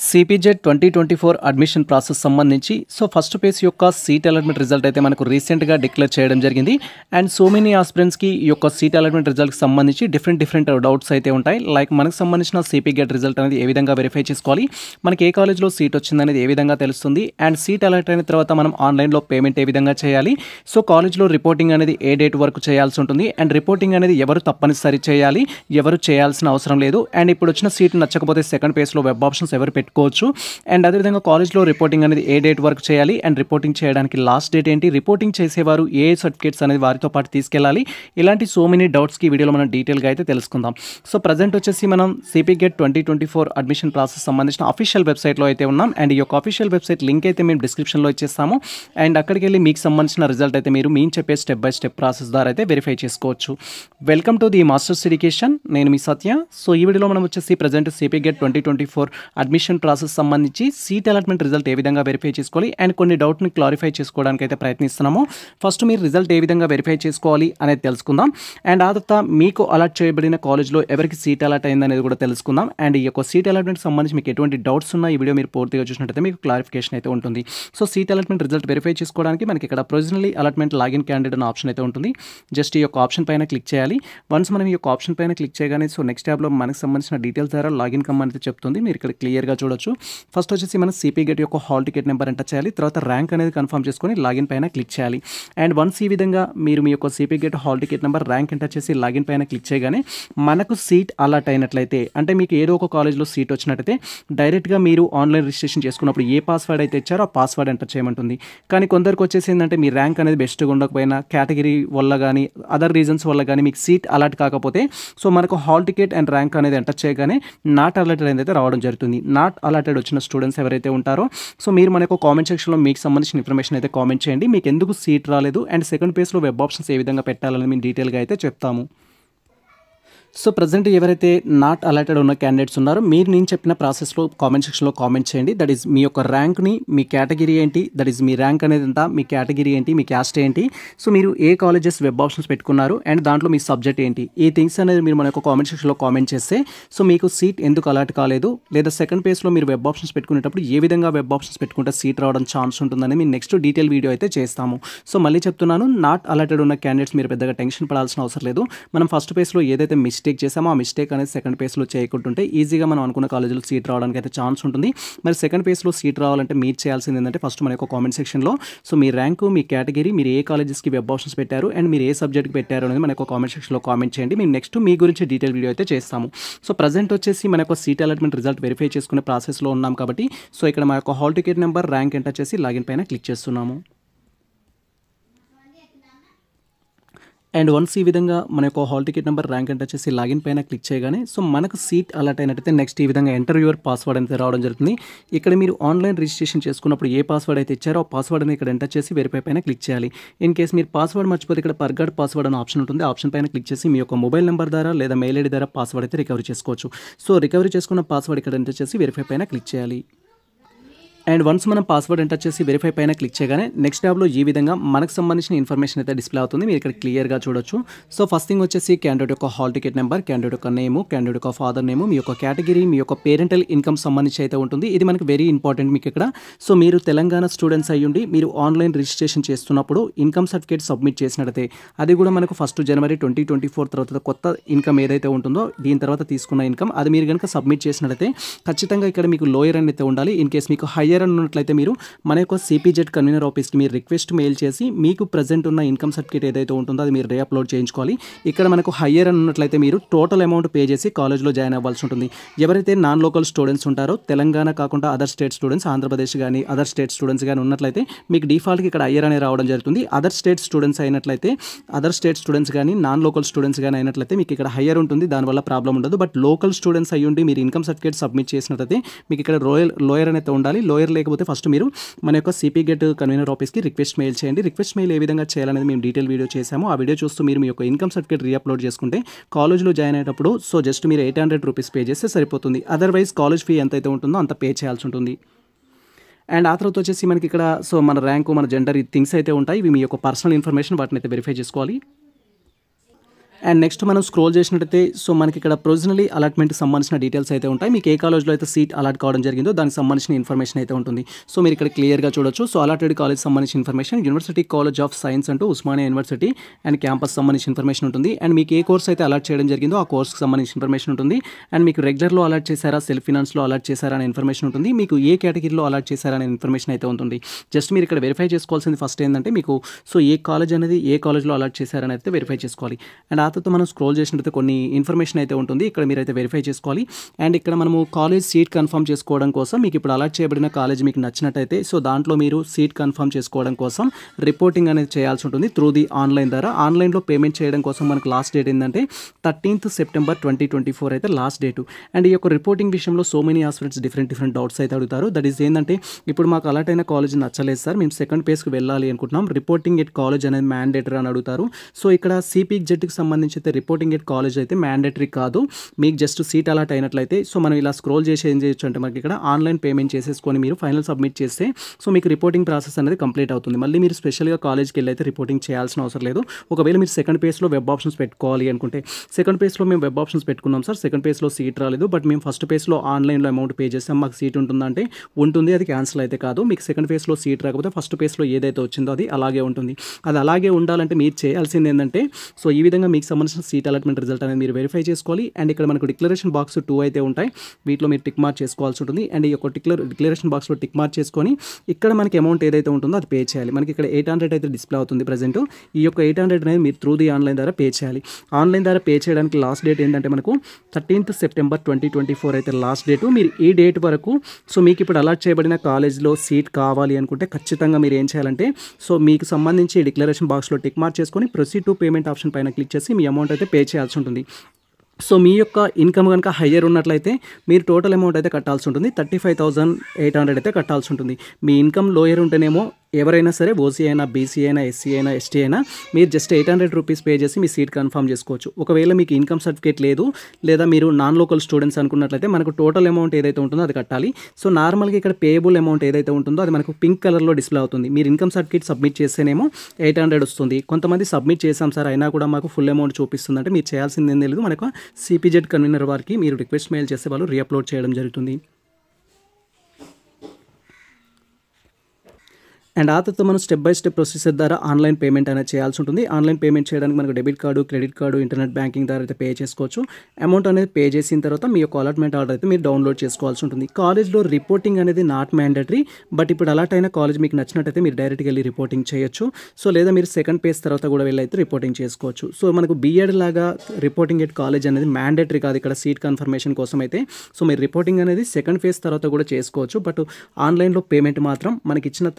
CPZ 2024 admission process సంబంధించి first phase యొక్క seat allotment result అయితే మనకు రీసెంట్గా డిక్లేర్ చేయడం జరిగింది. అండ్ సో మెనీ ఆస్పిరెంట్స్కి ఈ యొక్క సీట్ అలాట్మెంట్ రిజల్ట్కి సంబంధించి డిఫరెంట్ డౌట్స్ అయితే ఉంటాయి. లైక్ మనకు సంబంధించిన సిపిగెట్ రిజల్ట్ అనేది ఏ విధంగా వెరిఫై చేసుకోవాలి, మనకి ఏ కాలేజ్లో సీట్ వచ్చింది అనేది ఏ విధంగా తెలుస్తుంది, అండ్ సీట్ అలాట్ అయిన తర్వాత మనం ఆన్లైన్లో పేమెంట్ ఏ విధంగా చేయాలి, సో కాలేజ్లో రిపోర్టింగ్ అనేది ఏ డేట్ వరకు చేయాల్సి ఉంటుంది, అండ్ రిపోర్టింగ్ అనేది ఎవరు తప్పనిసరి చేయాలి, ఎవరు చేయాల్సిన అవసరం లేదు, అండ్ ఇప్పుడు వచ్చిన సీట్ నచ్చకపోతే సెకండ్ ఫేజ్లో వెబ్ ఆప్షన్స్ ఎవరు పెట్టుకోవచ్చు, అండ్ అదేవిధంగా కాలేజ్లో రిపోర్టింగ్ అనేది ఏ డేట్ వరకు చేయాలి, అండ్ రిపోర్టింగ్ చేయడానికి లాస్ట్ డేట్ ఏంటి, రిపోర్టింగ్ చేసేవారు ఏ సర్టిఫికేట్స్ అనేది వారితో పాటు తీసుకెళ్ళాలి, ఇలాంటి సో మెనీ డౌట్స్కి ఈ వీడియోలో మనం డీటెయిల్గా అయితే తెలుసుకుందాం. సో ప్రజెంట్ వచ్చేసి మనం సిపిగెట్ 2024 అడ్మిషన్ ప్రాసెస్ సంబంధించిన అఫీషియల్ వెబ్సైట్లో అయితే ఉన్నాం. అండ్ ఈ యొక్క అఫీషియల్ వెబ్సైట్ లింక్ అయితే మేము డిస్క్రిప్షన్లో ఇచ్చేస్తాము. అండ్ అక్కడికి వెళ్ళి మీకు సంబంధించిన రిజల్ట్ అయితే మీరు మేము చెప్పే స్టెప్ బై స్టెప్ ప్రాసెస్ ద్వారా అయితే వెరిఫై చేసుకోవచ్చు. Welcome to the masters education, నేను మీ సత్య. సో ఈ వీడియోలో మనం వచ్చేసి ప్రజెంట్ సిపిగెట్ 2024 అడ్మిషన్ ప్రాసెస్ సంబంధించి సీట్ అలాట్మెంట్ రిజల్ట్ ఏ విధంగా వెరిఫై చేసుకోవాలి అండ్ కొన్ని డౌట్ని క్లారిఫై చేసుకోవడానికి అయితే ప్రయత్నిస్తున్నాము. ఫస్ట్ మీరు రిజల్ట్ ఏ విధంగా వెరిఫై చేసుకోవాలి అనేది తెలుసుకుందాం. అండ్ ఆ తర్వాత మీకు అలాట్ చేయబడిన కాలేజ్లో ఎవరికి సీట్ అలాట్ అయింది అనేది కూడా తెలుసుకుందాం. అండ్ ఈ యొక్క సీట్ అలాట్మెంట్ సంబంధించి మీకు ఎటువంటి డౌట్స్ ఉన్నా ఈ వీడియో మీరు పూర్తిగా చూసినట్టయితే మీకు క్లారిఫికేషన్ అయితే ఉంటుంది. So seat allotment result verify చేసుకోవడానికి మనకి ఇక్కడ ప్రొవిజనలీ అలాట్మెంట్ లాగిన్ క్యాండిడేట్ అనే ఆప్షన్ అయితే ఉంటుంది. జస్ట్ ఈ యొక్క ఆప్షన్ పైన క్లిక్ చేయాలి. వన్స్ మనం ఈ యొక్క ఆప్షన్ పైన క్లిక్ చేయగానే సో నెక్స్ట్ ట్యాబ్లో మనకు సంబంధించిన డీటెయిల్స్ ద్వారా లాగిన్ కమ్మని అయితే చెప్తుంది. మీరు ఇక్కడ క్లియర్గా చూడొచ్చు. ఫస్ట్ వచ్చేసి మనం సిపిగెట్ యొక్క హాల్ టికెట్ నెంబర్ ఎంటర్ చేయాలి. తర్వాత ర్యాంక్ అనేది కన్ఫర్మ్ చేసుకొని లాగిన్ పైన క్లిక్ చేయాలి. అండ్ వన్స్ ఈ విధంగా మీరు మీ యొక్క సిపిగెట్ hall ticket number rank enter చేసి లాగిన్ పైన క్లిక్ చేయగానే మనకు సీట్ అలాట్ అయినట్లయితే, అంటే మీకు ఏదో ఒక కాలేజ్లో సీట్ వచ్చినట్టయితే డైరెక్ట్గా మీరు ఆన్లైన్ రిజిస్ట్రేషన్ చేసుకున్నప్పుడు ఏ పాస్వర్డ్ అయితే ఇచ్చారో ఆ పాస్వర్డ్ ఎంటర్ చేయమంటుంది. కానీ కొందరికి వచ్చేసి ఏంటంటే మీ ర్యాంక్ అనేది బెస్ట్గా ఉండకపోయినా కేటగిరీ వల్ల కానీ అదర్ రీజన్స్ వల్ల కానీ మీకు సీట్ అలాట్ కాకపోతే సో మనకు హాల్ టికెట్ అండ్ ర్యాంక్ అనేది ఎంటర్ చేయగానే నాట్ అలాటెడ్ అనేది రావడం జరుగుతుంది. నాట్ అలాటెడ్ వచ్చిన స్టూడెంట్స్ ఎవరైతే ఉంటారో సో మీరు మనకు కామెంట్ సెక్షన్లో మీకు సంబంధించిన ఇన్ఫర్మేషన్ అయితే కామెంట్ చేయండి. మీకు ఎందుకు సీట్ రాలేదు అండ్ సెకండ్ పేజ్లో వెబ్ ఆప్షన్స్ ఏ విధంగా పెట్టాలని మేము డీటెయిల్గా అయితే చెప్తాము. సో ప్రజెంట్ ఎవరైతే నాట్ అలాటెడ్ ఉన్న క్యాండిడేట్స్ ఉన్నారో మీరు నేను చెప్పిన ప్రాసెస్లో కామెంట్ సెక్షన్లో కామెంట్ చేయండి. దట్ ఈస్ మీ యొక్క ర్యాంక్ని, మీ కేటగిరీ ఏంటి, దట్ ఈస్ మీ ర్యాంక్ అనేది ఎంత, మీ కేటగిరీ ఏంటి, మీ క్యాస్ట్ ఏంటి, సో మీరు ఏ కాలేజెస్ వెబ్ ఆప్షన్స్ పెట్టుకున్నారు అండ్ దాంట్లో మీ సబ్జెక్ట్ ఏంటి, ఈ థింగ్స్ అనేది మీరు మన యొక్క కామెంట్ సెక్షన్లో కామెంట్ చేస్తే సో మీకు సీట్ ఎందుకు అలాట్ కాలేదు, లేదా సెకండ్ పేజ్లో మీరు వెబ్ ఆప్షన్స్ పెట్టుకునేటప్పుడు ఏ విధంగా వెబ్ ఆప్షన్స్ పెట్టుకుంటే సీట్ రావడం ఛాన్స్ ఉంటుందని మేము నెక్స్ట్ డీటెయిల్ వీడియో అయితే చేస్తాము. సో మళ్ళీ చెప్తున్నాను, నాట్ అలాటెడ్ ఉన్న క్యాండిడేట్స్ మీరు పెద్దగా టెన్షన్ పడాల్సిన అవసరం లేదు. మనం ఫస్ట్ పేజ్లో ఏదైతే మిస్టేక్ చేసామో ఆ మిస్టేక్ అనేది సెకండ్ పేజ్లో చేయకుంటుంటే ఈజీగా మనం అనుకున్న కాలేజీలో సీట్ రావడానికి అయితే ఛాన్స్ ఉంటుంది. మరి సెకండ్ పేజ్లో సీట్ రావాలంటే మీరు చేయాల్సింది ఏంటంటే ఫస్ట్ మన యొక్క కామెంట్ సెక్షన్లో సో మీ ర్యాంకు, మీ కేటగిరీ, మీరు ఏ కాలేజెస్కి వెబ్ ఆప్షన్స్ పెట్టారు అండ్ మీరు ఏ సబ్జెక్ట్కి పెట్టారు అనేది మన యొక్క కామెంట్ సెక్షన్లో కామెంట్ చేయండి. మేము నెక్స్ట్ మీ గురించి డీటెయిల్ వీడియో అయితే చేస్తాము. సో ప్రజెంట్ వచ్చేసి మన యొక్క సీట్ అలాట్మెంట్ రిజల్ట్ వెరిఫై చేసుకునే ప్రాసెస్లో ఉన్నాం కాబట్టి సో ఇక్కడ మన యొక్క hall ticket number, rank enter చేసి లాగిన్ పైన క్లిక్ చేస్తున్నాము. అండ్ వన్స్ ఈ విధంగా మన యొక్క hall ticket number, rank enter చేసి లాగిన్ పైన క్లిక్ చేయగానే సో మనకు సీట్ అలాట్ అయినట్టయితే నెక్స్ట్ ఈ విధంగా ఎంటర్ యువర్ పాస్వర్డ్ అయితే రావడం జరుగుతుంది. ఇక్కడ మీరు ఆన్లైన్ రిజిస్ట్రేషన్ చేసుకున్నప్పుడు ఏ పాస్వర్డ్ అయితే ఇచ్చారో ఆ పాస్వర్డ్ అనేది ఇక్కడ ఎంటర్ చేసి వెరిఫై పైన క్లిక్ చేయాలి. ఇన్ కేసు మీరు పాస్వర్డ్ మర్చిపోతే ఇక్కడ ఫర్గాట్ పాస్వర్డ్ అనే ఆప్షన్ ఉంటుంది. ఆప్షన్ పైన క్లిక్ చేసి మీ యొక్క మొబైల్ నెంబర్ ద్వారా లేదా మెయిల్ ఐడి ద్వారా పాస్వర్డ్ అయితే రికవరీ చేసుకోవచ్చు. సో రికవరీ చేసుకున్న పాస్వర్డ్ ఇక్కడ ఎంటర్ చేసి వెరిఫై పైన క్లిక్ చేయాలి. అండ్ వన్స్ మనం పాస్వర్డ్ ఎంటర్ చేసి వెరిఫై పైన క్లిక్ చేయగానే నెక్స్ట్ ట్యాబ్లో ఈ విధంగా మనకు సంబంధించిన ఇన్ఫర్మేషన్ అయితే డిస్ప్లే అవుతుంది. మీరు ఇక్కడ క్లియర్గా చూడొచ్చు. సో ఫస్ట్ థింగ్ వచ్చేసి క్యాండిడేట్ యొక్క హాల్ టికెట్ నెంబర్, క్యాండిడేట్ యొక్క నేము, క్యాండిడేట్ యొక్క ఫాదర్ నేము, మీ యొక్క కేటగిరీ, మీ యొక్క పేరెంటల్ ఇన్కమ్ సంబంధించి అయితే ఉంటుంది. ఇది మనకి వెరీ ఇంపార్టెంట్ మీకు ఇక్కడ. సో మీరు తెలంగాణ స్టూడెంట్స్ అయ్యుండి మీరు ఆన్లైన్ రిజిస్ట్రేషన్ చేస్తున్నప్పుడు ఇన్కమ్ సర్టిఫికేట్ సబ్మిట్ చేసినట్టయితే అది కూడా మనకు 1 జనవరి 2024 తర్వాత కొత్త ఇన్కమ్ ఏదైతే ఉంటుందో దీని తర్వాత తీసుకున్న ఇన్కమ్ అది మీరు కనుక సబ్మిట్ చేసినట్టయితే ఖచ్చితంగా ఇక్కడ మీకు లోయర్ అని అయితే ఉండాలి. ఇన్ కేసు మీకు హయ్యర్ ఉన్నట్లయితే మీరు మన యొక్క సిపిజెడ్ కన్వీనర్ ఆఫీస్కి మీరు రిక్వెస్ట్ మెయిల్ చేసి మీకు ప్రజెంట్ ఉన్న ఇన్కమ్ సర్టిఫికేట్ ఏదైతే ఉంటుందో అది మీరు రీఅప్లోడ్ చేయించుకోవాలి. ఇక్కడ మనకు హయ్యర్ అని ఉన్నట్లయితే మీరు టోటల్ అమౌంట్ పే చేసి కాలేజ్లో జాయిన్ అవ్వాల్సి ఉంటుంది. ఎవరైతే నాన్ లోకల్ స్టూడెంట్స్ ఉంటారో తెలంగాణ కాకుండా అదర్ స్టేట్ స్టూడెంట్స్, ఆంధ్రప్రదేశ్ కానీ అదర్ స్టేట్ స్టూడెంట్స్ కానీ ఉన్నట్లయితే మీకు డిఫాల్ట్కి ఇక్కడ హయ్యర్ అనేది రావడం జరుగుతుంది. అదర్ స్టేట్ స్టూడెంట్స్ అయినట్లయితే అదర్ స్టేట్ స్టూడెంట్స్ కానీ నాన్ లోకల్ స్టూడెంట్స్ కానీ అయినట్లయితే మీకు ఇక్కడ హయ్యర్ ఉంటుంది, దానివల్ల ప్రాబ్లం ఉండదు. బట్ లోకల్ స్టూడెంట్స్ అయ్యుండి మీరు ఇన్కమ్ సర్టిఫికేట్ సబ్మిట్ చేసినట్లయితే మీకు ఇక్కడ లోయర్ అనేది ఉండాలి. లోయర్ లేకపోతే ఫస్ట్ మీరు మన యొక్క సిపిగెట్ కన్వీనర్ ఆఫీస్కి రిక్వెస్ట్ మెయిల్ చేయండి. రిక్వెస్ట్ మెయిల్ ఏ విధంగా చేయాలనేది మేము డీటెయిల్ వీడియో చేసాము. ఆ వీడియో చూస్తూ మీరు మీ యొక్క ఇన్కమ్ సర్టిఫికేట్ రీఅప్లోడ్ చేసుకుంటే కాలేజ్లో జాయిన్ అయ్యేటప్పుడు సో జస్ట్ మీరు 800 రూపీస్ పే చేస్తే సరిపోతుంది. అదర్వైజ్ కాలేజ్ ఫీ ఎంత అయితే ఉంటుందో అంత పే చేయాల్సి ఉంటుంది. అండ్ ఆ తర్వాత వచ్చేసి మనకి ఇక్కడ సో మన ర్యాంకు, మన జెండర్ ఈ థింగ్స్ అయితే ఉంటాయి. ఇవి మీ యొక్క పర్సనల్ ఇన్ఫర్మేషన్, వాటిని అయితే వెరిఫై చేసుకోవాలి. అండ్ నెక్స్ట్ మనం స్క్రోల్ చేసినట్టయితే సో మనకి ఇక్కడ ప్రొవిజనలీ అలాట్మెంట్కి సంబంధించిన డీటెయిల్స్ అయితే ఉంటాయి. మీకు ఏ కాలేజ్లో అయితే సీట్ అలాట్ కావడం జరిగిందో దానికి సంబంధించిన ఇన్ఫర్మేషన్ అయితే ఉంటుంది. సో మీరు ఇక్కడ క్లియర్గా చూడొచ్చు. సో అలాటెడ్ కాలేజ్ సంబంధించిన information university college of science అంటూ ఉస్మానియా యూనివర్సిటీ అండ్ క్యాంపస్ సంబంధించిన ఇన్ఫర్మేషన్ ఉంటుంది. అండ్ మీకు ఏ కోర్స్ అయితే అలాట్ చేయడం జరిగిందో ఆ కోర్స్కి సంబంధించిన ఇన్ఫర్మేషన్ ఉంటుంది. అండ్ మీకు రెగ్యులర్లో అలాట్ చేశారా, సెల్ఫ్ ఫినాన్స్లో అలాట్ చేశారా అనే ఇన్ఫర్మేషన్ ఉంటుంది. మీకు ఏ కేటగిరీలో అలాట్ చేశారా అనే ఇన్ఫర్మేషన్ అయితే ఉంటుంది. జస్ట్ మీరు ఇక్కడ వెరిఫై చేసుకోవాల్సింది ఫస్ట్ ఏంటంటే మీకు సో ఏ కాలేజ్ అనేది ఏ కాలేజ్లో అలాట్ చేశారని అయితే వెరిఫై చేసుకోవాలి. అండ్ ఆ తర్వాత మనం స్క్రోల్ చేసినట్టు కొన్ని ఇన్ఫర్మేషన్ అయితే ఉంటుంది. ఇక్కడ మీరైతే వెరిఫై చేసుకోవాలి. అండ్ ఇక్కడ మనము కాలేజ్ సీట్ కన్ఫర్మ్ చేసుకోవడం కోసం మీకు ఇప్పుడు అలాట్ చేయబడిన కాలేజ్ మీకు నచ్చినట్టయితే సో దాంట్లో మీరు సీట్ కన్ఫర్మ్ చేసుకోవడం కోసం రిపోర్టింగ్ అనేది చేయాల్సి ఉంటుంది త్రూ ది ఆన్లైన్ ద్వారా. ఆన్లైన్లో పేమెంట్ చేయడం కోసం మనకు లాస్ట్ డేట్ ఏంటంటే 13th September 2024 అయితే లాస్ట్ డేటు. అండ్ ఈ యొక్క రిపోర్టింగ్ విషయంలో so many aspirants different doubts అయితే అడుగుతారు. దట్ ఈస్ ఏంటంటే ఇప్పుడు మాకు అలాట్ అయిన కాలేజ్ నచ్చలేదు సార్, మేము సెకండ్ పేజ్కి వెళ్ళాలి అనుకుంటున్నాం, రిపోర్టింగ్ ఎట్ కాలేజ్ అనేది మ్యాండేటరీ అని అడుగుతారు. సో ఇక్కడ సిపిక్ జెట్కి సంబంధించి అయితే రిపోర్టింగ్ ఎట్ కాలేజ్ అయితే మ్యాండేటరీ కాదు. మీకు జస్ట్ సీట్ అలాట్ అయినట్లయితే సో మనం ఇలా స్క్రోల్ చేసి ఏం చేయొచ్చు అంటే మనకి ఇక్కడ ఆన్లైన్ పేమెంట్ చేసేసుకొని మీరు ఫైనల్ సబ్మిట్ చేస్తే సో మీకు రిపోర్టింగ్ ప్రాసెస్ అనేది కంప్లీట్ అవుతుంది. మళ్ళీ మీరు స్పెషల్గా కాలేజ్కి వెళ్ళి అయితే రిపోర్టింగ్ చేయాల్సిన అవసరం లేదు. ఒకవేళ మీరు సెకండ్ పేజ్లో వెబ్ ఆప్షన్స్ పెట్టుకోవాలి అనుకుంటే సెకండ్ పేజ్లో మేము వెబ్ ఆప్షన్స్ పెట్టుకున్నాం సార్, సెకండ్ పేజ్లో సీట్ రాలేదు, బట్ మేము ఫస్ట్ పేజ్లో ఆన్లైన్లో అమౌంట్ పే చేస్తాం, మాకు సీట్ ఉంటుందంటే ఉంటుంది, అది క్యాన్సిల్ అయితే కాదు. మీకు సెకండ్ పేజ్లో సీట్ రాకపోతే ఫస్ట్ పేజ్లో ఏదైతే వచ్చిందో అది అలాగే ఉంటుంది. అది అలాగే ఉండాలంటే మీరు చేయాల్సింది ఏంటంటే సో ఈ విధంగా మీకు సంబంధించిన సీట్ అలాట్మెంట్ రిజల్ట్ అనేది మీరు వెరిఫై చేసుకోవాలి. అండ్ ఇక్కడ మనకు డిక్లరేషన్ బాక్స్ 2 అయితే ఉంటాయి, వీటిలో మీరు టిక్ మార్క్ చేసుకోవాల్సి ఉంటుంది. అండ్ ఈ యొక్క డిక్లరేషన్ బాక్స్లో టిక్ మార్క్ చేసుకొని ఇక్కడ మనకి అమౌంట్ ఏదైతే ఉంటుందో అది పే చేయాలి. మనకి ఇక్కడ 800 అయితే డిస్ప్లే అవుతుంది ప్రజెంట్. ఈ యొక్క 800 అనేది మీరు త్రూ ది ఆన్లైన్ ద్వారా పే చేయాలి. ఆన్లైన్ ద్వారా పే చేయడానికి లాస్ట్ డేట్ ఏంటంటే మనకు 13th September 2024 అయితే లాస్ట్ డేటు. మీరు ఈ డేట్ వరకు సో మీకు ఇప్పుడు అలాట్ చేయబడిన కాలేజ్లో సీట్ కావాలి అనుకుంటే ఖచ్చితంగా మీరు ఏం చేయాలంటే సో మీకు సంబంధించి డిక్లరేషన్ బాక్స్లో టిక్ మార్క్ చేసుకొని ప్రొసీడ్ టు పేమెంట్ ఆప్షన్ పైన క్లిక్ చేసి మీ అమౌంట్ అయితే పే చేయాల్సి ఉంటుంది. సో మీ యొక్క ఇన్కమ్ కనుక హయ్యర్ ఉన్నట్లయితే మీరు టోటల్ అమౌంట్ అయితే కట్టాల్సి ఉంటుంది, 35,800 అయితే కట్టాల్సి ఉంటుంది. మీ ఇన్కమ్ లోయర్ ఉంటేనేమో ఎవరైనా సరే ఓసీ అయినా, బీసీ అయినా, ఎస్సీ అయినా, ఎస్టీ అయినా మీరు జస్ట్ 800 రూపీస్ పే చేసి మీ సీట్ కన్ఫర్మ్ చేసుకోవచ్చు. ఒకవేళ మీకు ఇన్కమ్ సర్టిఫికేట్ లేదు లేదా మీరు నాన్ లోకల్ స్టూడెంట్స్ అనుకున్నట్లయితే మనకు టోటల్ అమౌంట్ ఏదైతే ఉంటుందో అది కట్టాలి. సో నార్మల్గా ఇక్కడ పేయబుల్ అమౌంట్ ఏదైతే ఉంటుందో అది మనకు పింక్ కలర్లో డిస్ప్లే అవుతుంది. మీరు ఇన్కమ్ సర్టిఫికేట్ సబ్మిట్ చేస్తేనేమో 800 వస్తుంది. కొంతమంది సబ్మిట్ చేసాం సార్ అయినా కూడా మాకు ఫుల్ అమౌంట్ చూపిస్తుంది అంటే మీరు చేయాల్సింది ఏం లేదు, మనకు సిపిజెడ్ కన్వీనర్ వారికి మీరు రిక్వెస్ట్ మెయిల్ చేస్తే వాళ్ళు రీఅప్లోడ్ చేయడం జరుగుతుంది. అండ్ ఆ తర్వాత మనం స్టెప్ బై స్టెప్ ప్రొసీజర్ ద్వారా ఆన్లైన్ పేమెంట్ అనేది చేయాల్సి ఉంటుంది. ఆన్లైన్ పేమెంట్ చేయడానికి మనకు debit card, credit card, internet banking ద్వారా అయితే పే చేసుకోవచ్చు. అమౌంట్ అనేది పే చేసిన తర్వాత మీ యొక్క అలాట్మెంట్ ఆర్డర్ అయితే మీరు డౌన్లోడ్ చేసుకోవాల్సి ఉంటుంది. కాలేజ్లో రిపోర్టింగ్ అనేది నాట్ మ్యాండేటరీ, బట్ ఇప్పుడు అలాట్ అయిన కాలేజ్ మీకు నచ్చినట్టయితే మీరు డైరెక్ట్గా వెళ్ళి రిపోర్టింగ్ చేయొచ్చు. సో లేదా మీరు సెకండ్ పేజ్ తర్వాత కూడా వెళ్ళి అయితే రిపోర్టింగ్ చేసుకోవచ్చు. సో మనకు బీఎడ్ లాగా రిపోర్టింగ్ ఎట్ కాలేజ్ అనేది మ్యాండేటరీ కాదు ఇక్కడ సీట్ కన్ఫర్మేషన్ కోసం అయితే. సో మీరు రిపోర్టింగ్ అనేది సెకండ్ ఫేజ్ తర్వాత కూడా చేసుకోవచ్చు, బట్ ఆన్లైన్లో పేమెంట్ మాత్రం మనకి ఇచ్చిన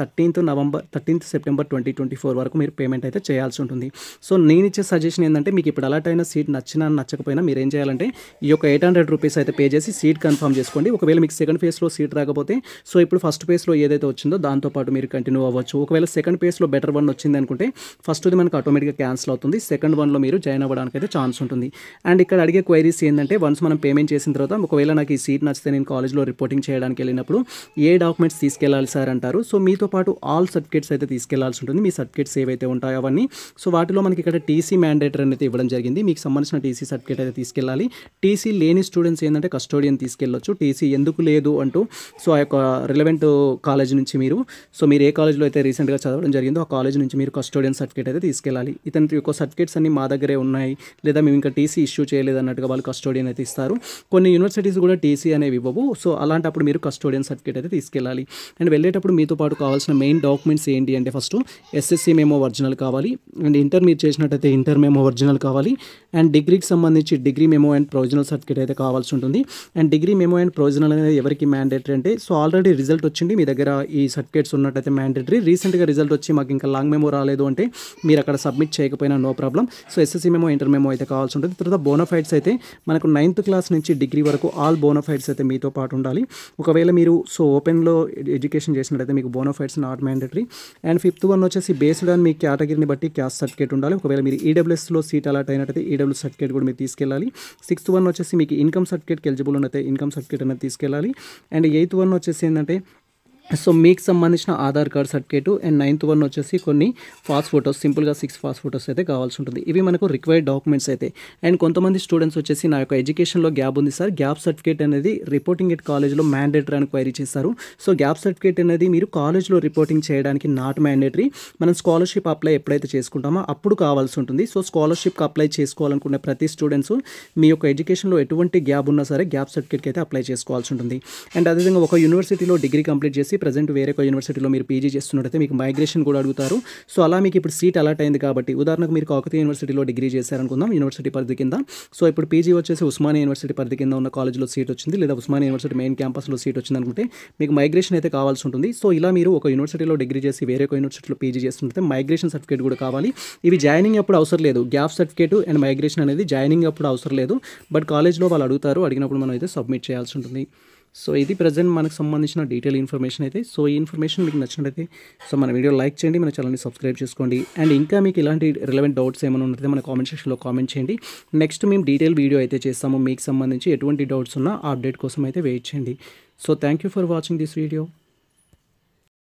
13th September 2024 వరకు మీరు పేమెంట్ అయితే చేయాల్సి ఉంటుంది. సో నేను ఇచ్చే సజెషన్ ఏంటంటే మీకు ఇప్పుడు అలాట్ అయిన సీట్ నచ్చినా నచ్చకపోయినా మీరు ఏం చేయాలంటే ఈ యొక్క 800 రూపీస్ అయితే పే చేసి సీట్ కన్ఫర్మ్ చేసుకోండి. ఒకవేళ మీకు సెకండ్ ఫేజ్లో సీట్ రాకపోతే సో ఇప్పుడు ఫస్ట్ ఫేజ్లో ఏదైతే వచ్చిందో దాంతోపాటు మీరు కంటిన్యూ అవ్వచ్చు. ఒకవేళ సెకండ్ ఫేజ్లో బెటర్ వన్ వచ్చింది అనుకుంటే ఫస్ట్ది మనకు ఆటోమేటిక్గా క్యాన్సిల్ అవుతుంది, సెకండ్ వన్లో మీరు జాయిన్ అవ్వడానికి అయితే ఛాన్స్ ఉంటుంది. అండ్ ఇక్కడ అడిగే క్వైరీస్ ఏంటంటే వన్స్ మనం పేమెంట్ చేసిన తర్వాత ఒకవేళ నాకు ఈ సీట్ నచ్చితే నేను కాలేజ్లో రిపోర్టింగ్ చేయడానికి వెళ్ళినప్పుడు ఏ డాక్యుమెంట్స్ తీసుకెళ్ళాలి సార్ అంటారు. సో మీతో పాటు ఆల్ సర్టిఫికేట్స్ అయితే తీసుకెళ్లాల్సి ఉంటుంది. మీ సర్టిఫికేట్స్ ఏవైతే ఉంటాయో అవన్నీ. సో వాటిలో మనకి ఇక్కడ టీసీ మ్యాండేటరీ అనేది ఇవ్వడం జరిగింది. మీకు సంబంధించిన టీసీ సర్టిఫికేట్ అయితే తీసుకెళ్ళాలి. టీసీ లేని స్టూడెంట్స్ ఏంటంటే కస్టోడియన్ తీసుకెళ్ళొచ్చు. టీసీ ఎందుకు లేదు అంటూ సో ఆ యొక్క రిలవెంట్ కాలేజ్ నుంచి మీరు ఏ కాలేజ్లో అయితే రీసెంట్గా చదవడం జరిగిందో ఆ కాలేజ్ నుంచి మీరు కస్టోడియన్ సర్టిఫికేట్ అయితే తీసుకెళ్ళాలి. ఇతని యొక్క సర్టిఫికేట్స్ అన్ని మా దగ్గరే ఉన్నాయి లేదా మేము ఇంకా టీసీ ఇష్యూ చేయలేదు అన్నట్టుగా వాళ్ళు కస్టోడియన్ అయితే ఇస్తారు. కొన్ని యూనివర్సిటీస్ కూడా టీసీ అనేవి ఇవ్వవు. సో అలాంటప్పుడు మీరు కస్టోడియన్ సర్టిఫికేట్ అయితే తీసుకెళ్ళాలి. అండ్ వెళ్ళేటప్పుడు మీతో పాటు కావాల్సిన మెయిన్ డాక్యుమెంట్స్ ఏంటి అంటే ఫస్ట్ ఎస్ఎస్సి మెమో ఒరిజినల్ కావాలి. అండ్ ఇంటర్ మీరు చేసినట్టయితే ఇంటర్ మెమో ఒరిజినల్ కావాలి. అండ్ డిగ్రీకి సంబంధించి degree memo and provisional certificate అయితే కావాల్సి ఉంటుంది. And degree memo and provisional అనేది ఎవరికి మ్యాండేటరీ అంటే సో ఆల్రెడీ రిజల్ట్ వచ్చింది మీ దగ్గర ఈ సర్టిఫికేట్స్ ఉన్నట్టయితే మ్యాండేటరీ. రీసెంట్గా రిజల్ట్ వచ్చి మాకు ఇంకా లాంగ్ మెమో రాలేదు అంటే మీరు అక్కడ సబ్మిట్ చేయకపోయినా no problem. So SSC memo, inter memo అయితే కావాల్సి ఉంటుంది. తర్వాత బోనఫైడ్స్ అయితే మనకు 9th క్లాస్ నుంచి డిగ్రీ వరకు ఆల్ బోనఫైడ్స్ అయితే మీతో పాటు ఉండాలి. ఒకవేళ మీరు సో ఓపెన్లో ఎడ్యుకేషన్ చేసినట్టయితే మీకు bona fides not mandatory. And 5th one వచ్చేసి బేస్డ్ ఆన్ మీ కేటగిరీని బట్టి క్యాస్ట్ సర్టిఫికేట్ ఉండాలి. ఒకవేళ మీరు ఈడబ్ల్యూఎస్లో సీట్ అలాట్ అయినట్టయితే ఈడబ్ల్యూఎస్ సర్టిఫికేట్ కూడా మీరు తీసుకెళ్ళాలి. 6th వన్ వచ్చేసి మీకు ఇన్కమ్ సర్టిఫికేట్కి ఎలిజిబుల్ ఉన్నట్టే ఇన్కమ్ సర్టిఫికేట్ అనేది తీసుకెళ్ళాలి. అండ్ 8th వన్ వచ్చేసి ఏంటంటే సో మీకు సంబంధించిన Aadhaar card certificate and 9th one వచ్చేసి కొన్ని పాస్ ఫోటోస్, సింపుల్గా 6 పాస్ ఫోటోస్ అయితే కావాల్సి ఉంటుంది. ఇవి మనకు రిక్వైర్డ్ డాక్యుమెంట్స్ అయితే. అండ్ కొంతమంది స్టూడెంట్స్ వచ్చేసి నా యొక్క ఎడ్యుకేషన్లో గ్యాప్ ఉంది సార్, గ్యాప్ సర్టిఫికేట్ అనేది రిపోర్టింగ్ ఎట్ కాలేజ్లో మ్యాండేటరీ అని క్వైరీ చేస్తారు. సో గ్యాప్ సర్టిఫికేట్ అనేది మీరు కాలేజ్లో రిపోర్టింగ్ చేయడానికి నాట్ మ్యాండేటరీ. మనం స్కాలర్షిప్ అప్లై ఎప్పుడైతే చేసుకుంటామో అప్పుడు కావాల్సి ఉంటుంది. సో స్కాలర్షిప్కి అప్లై చేసుకోవాలనుకునే ప్రతి స్టూడెంట్స్ మీ యొక్క ఎడ్యుకేషన్లో ఎటువంటి గ్యాప్ ఉన్నా సరే గ్యాప్ సర్టిఫికేట్కి అయితే అప్లై చేసుకోవాల్సి ఉంటుంది. అండ్ అదేవిధంగా ఒక యూనివర్సిటీలో డిగ్రీ కంప్లీట్ చేసి ప్రజెంట్ వేరే ఒక యూనివర్సిటీలో మీరు పీజీ చేస్తున్నట్టయితే మీకు మైగ్రేషన్ కూడా అడుగుతారు. సో అలా మీకు ఇప్పుడు సీట్ అలాట్ అయింది కాబట్టి, ఉదాహరణకు మీరు కాకతీయ యూనివర్సిటీలో డిగ్రీ చేశారనుకుందాం యూనివర్సిటీ పరిధి కింద. సో ఇప్పుడు పీజీ వచ్చేసి ఉస్మానియా యూనివర్సిటీ పరిధి కింద ఉన్న కాలేజ్లో సీట్ వచ్చింది, లేదా ఉస్మానియా యూనివర్సిటీ మెయిన్ క్యాంపస్లో సీట్ వచ్చింది అనుకుంటే మీకు మైగ్రేషన్ అయితే కావాల్సి ఉంటుంది. సో ఇలా మీరు ఒక యూనివర్సిటీలో డిగ్రీ చేసి వేరే ఒక యూనివర్సిటీలో పీజీ చేస్తుంటే మైగ్రేషన్ సర్టిఫికేట్ కూడా కావాలి. ఇవి జాయినింగ్ అప్పుడు అవసరం లేదు. గ్యాప్ సర్టిఫికేట్ అండ్ మైగ్రేషన్ అనేది జాయినింగ్ అప్పుడు అవసరం లేదు, బట్ కాలేజ్లో వాళ్ళు అడుగుతారు. అడిగినప్పుడు మనం అయితే సబ్మిట్ చేయాల్సి ఉంటుంది. సో ఇది ప్రజెంట్ మనకు సంబంధించిన డీటెయిల్ ఇన్ఫర్మేషన్ అయితే. సో ఈ ఇన్ఫర్మేషన్ మీకు నచ్చినట్లయితే సో మన వీడియో లైక్ చేయండి, మన ఛానల్ని సబ్స్క్రైబ్ చేసుకోండి. అండ్ ఇంకా మీకు ఇలాంటి రిలవెంట్ డౌట్స్ ఏమైనా ఉంటే మన కామెంట్ సెక్షన్లో కామెంట్ చేయండి. నెక్స్ట్ మేము డీటెయిల్ వీడియో అయితే చేస్తాము. మీకు సంబంధించి ఎటువంటి డౌట్స్ ఉన్నా ఆ అప్డేట్ కోసం అయితే వెయిట్ చేయండి. So thank you for watching this video.